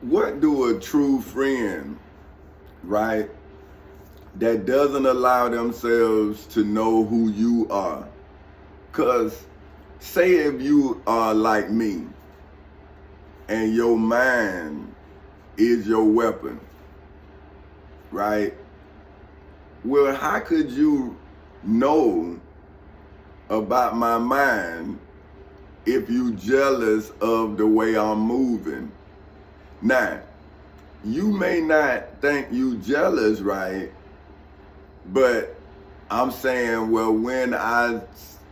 What do a true friend, right, that doesn't allow themselves to know who you are? Because say if you are like me and your mind is your weapon, right? Well, how could you know about my mind if you jealous of the way I'm moving? Now, you may not think you jealous, right? But I'm saying, well, when I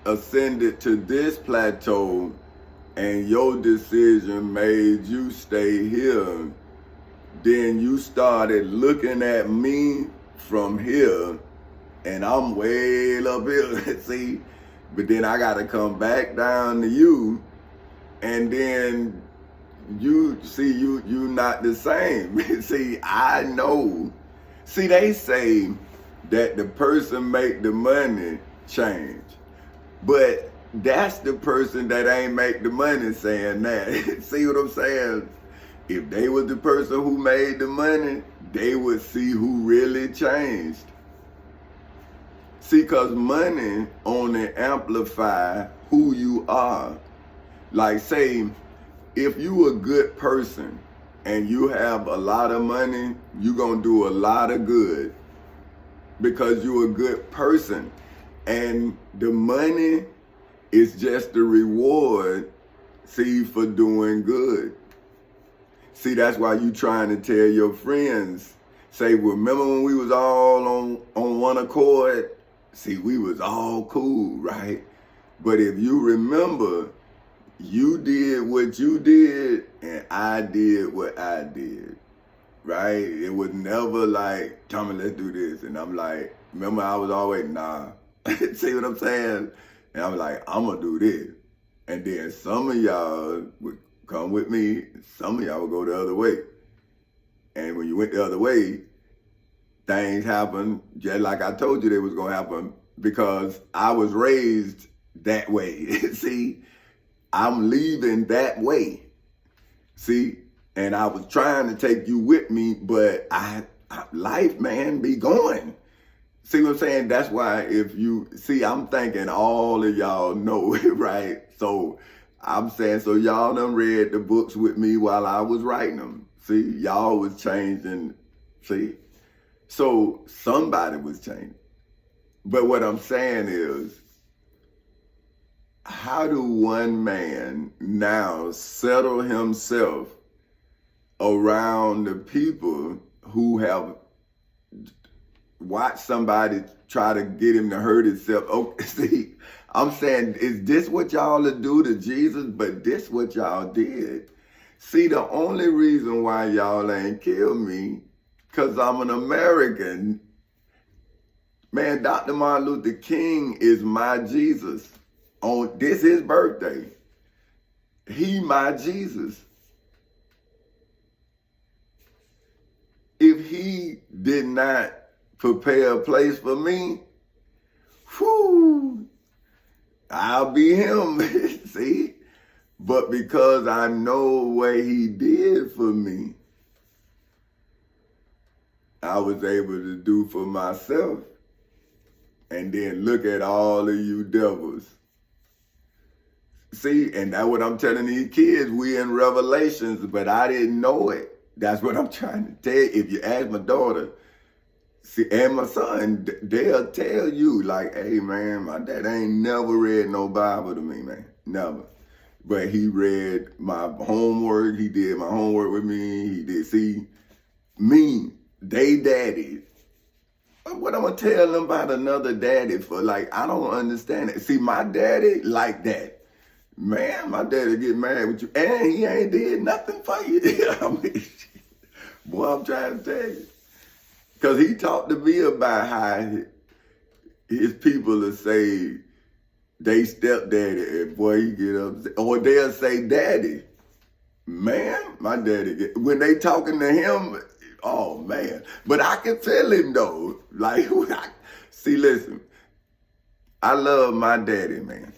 ascended to this plateau and your decision made you stay here, then you started looking at me from here and I'm way up here, see? But then I gotta come back down to you, and then you not the same. See, I know. See, they say that the person make the money change, but that's the person that ain't make the money saying that. See what I'm saying? If they was the person who made the money, they would see who really changed. See, cause money only amplify who you are. Like say, if you a good person and you have a lot of money, you gonna do a lot of good because you a good person. And the money is just the reward, see, for doing good. See, that's why you trying to tell your friends, say, well, remember when we was all on one accord? See, we was all cool, right? But if you remember, you did what you did and I did what I did, right? It was never like, Tommy, let's do this. And I'm like, remember I was always, nah. See what I'm saying? And I'm like, I'm gonna do this. And then some of y'all would come with me, some of y'all would go the other way. And when you went the other way, things happened just like I told you they was gonna happen because I was raised that way. See, I'm leaving that way. See, and I was trying to take you with me, but life, man, be going. See what I'm saying? That's why if you see, I'm thinking all of y'all know it, right? So I'm saying, so y'all done read the books with me while I was writing them. See, y'all was changing. See, so somebody was changing. But what I'm saying is, how do one man now settle himself around the people who have watched somebody try to get him to hurt himself? Oh, see, I'm saying, is this what y'all do to Jesus? But this what y'all did. See, the only reason why y'all ain't killed me, because I'm an American. Man, Dr. Martin Luther King is my Jesus. On this his birthday. He my Jesus. If he did not prepare a place for me, whew, I'll be him. See? But because I know what he did for me, I was able to do for myself. And then look at all of you devils. See, and that's what I'm telling these kids. We in Revelations, but I didn't know it. That's what I'm trying to tell you. If you ask my daughter, see, and my son, they'll tell you, like, hey, man, my dad ain't never read no Bible to me, man. Never. But he read my homework. He did my homework with me. He did. See, me, they daddy. What I'm going to tell them about another daddy for? Like, I don't understand it. See, my daddy like that. Man, my daddy get mad with you, and he ain't did nothing for you. I mean, boy, I'm trying to tell you. Because he talked to me about how his people will say they stepdaddy, and boy, he get upset. Or they'll say daddy. Man, my daddy, when they talking to him, oh, man. But I can feel him, though. Like, see, listen, I love my daddy, man.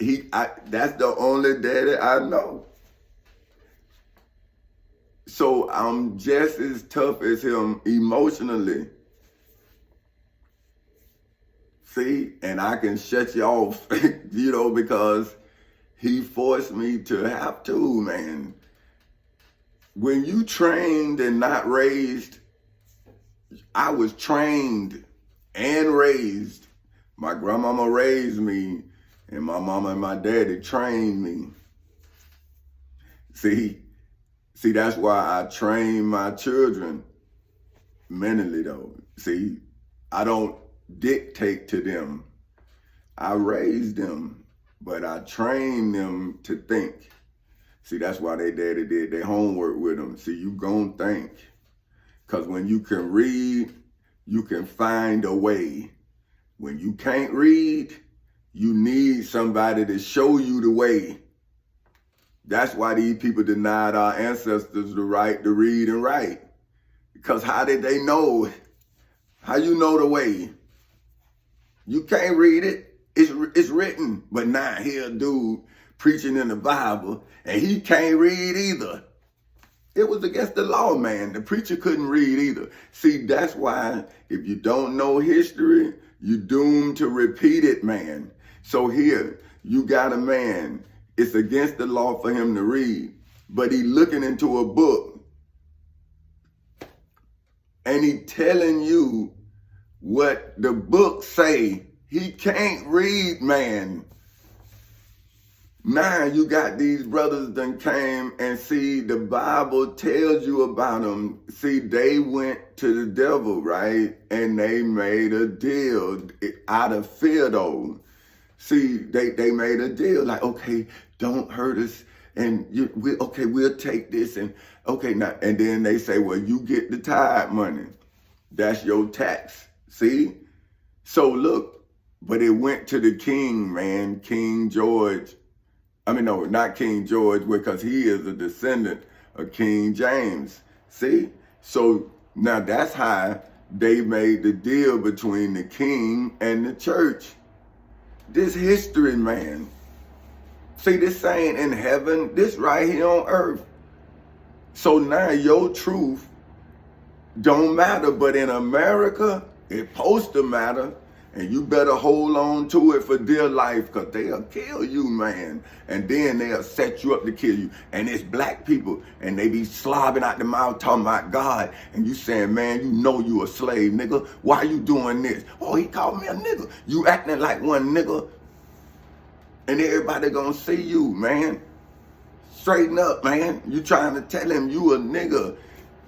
That's the only daddy I know. So I'm just as tough as him emotionally. See, and I can shut you off, because he forced me to have to, man. When you trained and not raised, I was trained and raised. My grandmama raised me, and my mama and my daddy trained me. See, that's why I train my children mentally, though. See, I don't dictate to them. I raise them, but I train them to think. See, that's why their daddy did their homework with them. See, you gon' think. Because when you can read, you can find a way. When you can't read, you need somebody to show you the way. That's why these people denied our ancestors the right to read and write. Because how did they know? How you know the way? You can't read it. It's written. But now here a dude preaching in the Bible, and he can't read either. It was against the law, man. The preacher couldn't read either. See, that's why if you don't know history, you're doomed to repeat it, man. So here, you got a man. It's against the law for him to read, but he looking into a book, and he telling you what the book say. He can't read, man. Now you got these brothers that came and see the Bible tells you about them. See, they went to the devil, right? And they made a deal out of fear, though. See, they made a deal like, okay, don't hurt us. And we'll take this. And okay, now, and then they say, well, you get the tithe money. That's your tax. See? So look, but it went to the king, man, King George. I mean, no, not King George, because he is a descendant of King James. See? So now that's how they made the deal between the king and the church. This history, man. See, this ain't in heaven. This right here on earth. So now your truth don't matter. But in America, it's supposed to matter. And you better hold on to it for dear life, because they'll kill you, man. And then they'll set you up to kill you. And it's black people, and they be slobbing out the mouth talking about God. And you saying, man, you know you a slave, nigga. Why you doing this? Oh, he called me a nigga. You acting like one nigga. And everybody gonna see you, man. Straighten up, man. You trying to tell him you a nigga.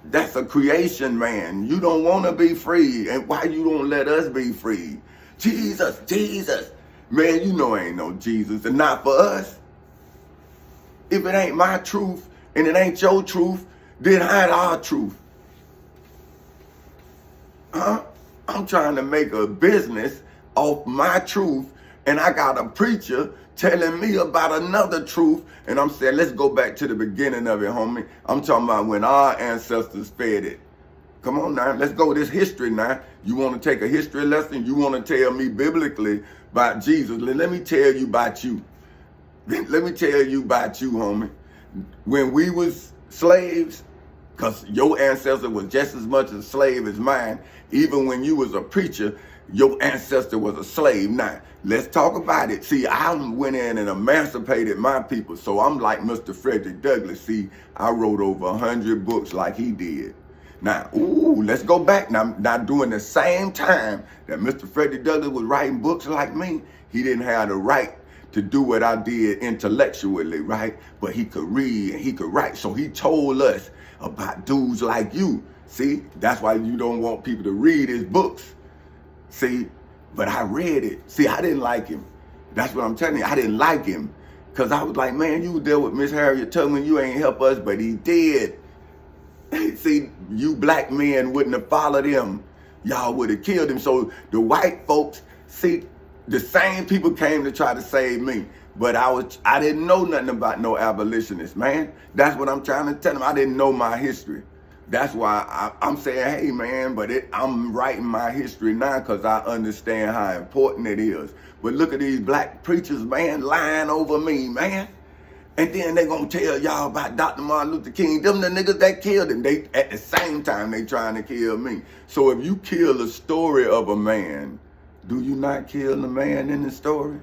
That's a creation, man. You don't want to be free. And why you don't let us be free? Jesus. Man, you know ain't no Jesus. And not for us. If it ain't my truth and it ain't your truth, then hide our truth. Huh? I'm trying to make a business off my truth, and I got a preacher telling me about another truth, and I'm saying, let's go back to the beginning of it, homie. I'm talking about when our ancestors fed it. Come on now, let's go this history now. You want to take a history lesson? You want to tell me biblically about Jesus? Let me tell you about you. Let me tell you about you, homie. When we was slaves, because your ancestor was just as much a slave as mine, even when you was a preacher, your ancestor was a slave. Now, let's talk about it. See, I went in and emancipated my people, so I'm like Mr. Frederick Douglass. See, I wrote over 100 books like he did. Now, let's go back. Now, during the same time that Mr. Frederick Douglass was writing books like me, he didn't have the right to do what I did intellectually, right? But he could read and he could write. So he told us about dudes like you. See, that's why you don't want people to read his books. See, but I read it. See, I didn't like him. That's what I'm telling you. I didn't like him. Because I was like, man, you deal with Miss Harriet Tubman, you ain't help us, but he did. See, you black men wouldn't have followed him. Y'all would have killed him. So the white folks, see, the same people came to try to save me. But I didn't know nothing about no abolitionists, man. That's what I'm trying to tell them. I didn't know my history. That's why I'm saying, hey, man, but I'm writing my history now because I understand how important it is. But look at these black preachers, man, lying over me, man. And then they gonna tell y'all about Dr. Martin Luther King. Them the niggas that killed him. They at the same time they trying to kill me. So if you kill the story of a man, do you not kill the man in the story?